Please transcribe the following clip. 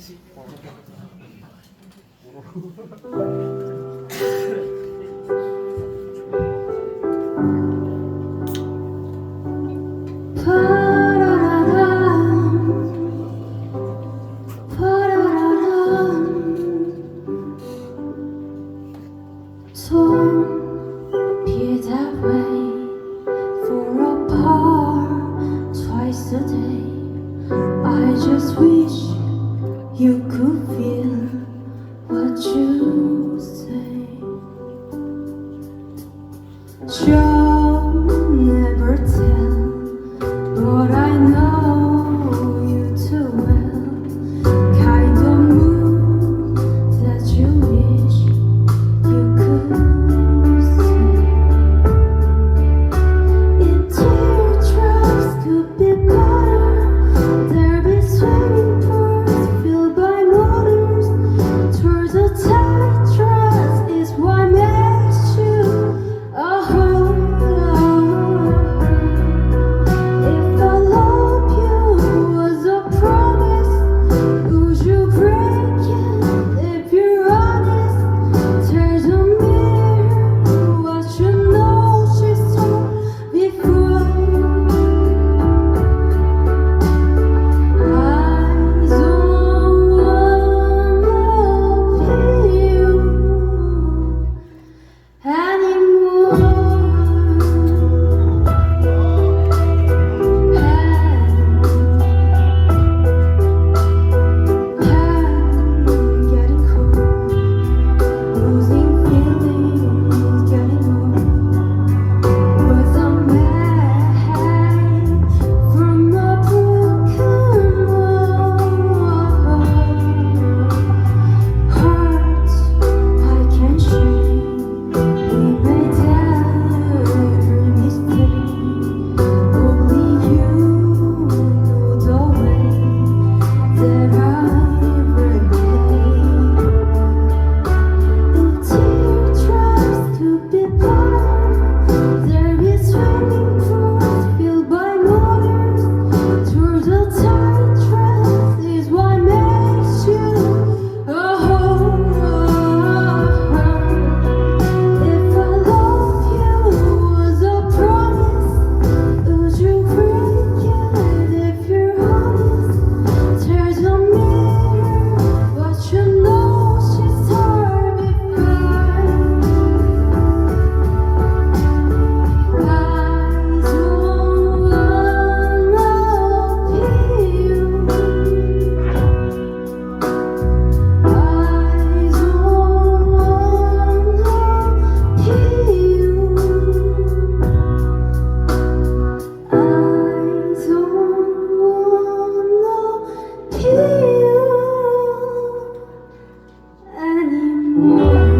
Don't be that way for apart twice a day. I just wish you could feel what you say. She'll never tell, but I know you too well. Kind of mood that you wish you could say. If teardrops could be better, there'd be swimming pools filled by motors. Towards a tight dress is what makes you a whole. If I love you was a promise, would you break it if you're honest? There's a mirror, what you know she saw before. I don't wanna be you anymore. Getting cold, losing feelings, getting old. Was a man from a broken wall. Hearts I can shake. We made every mistake. Only you know the way that I repay. If teardrops could be better, there'd be swimming pools filled by motors. Towards a tight dress is what makes you a whole. If I love you was a promise, would you break it if you're honest? There's a mirror, but you know she's hard before. I don't wanna be you. I don't wanna be you. I don't wanna be you anymore.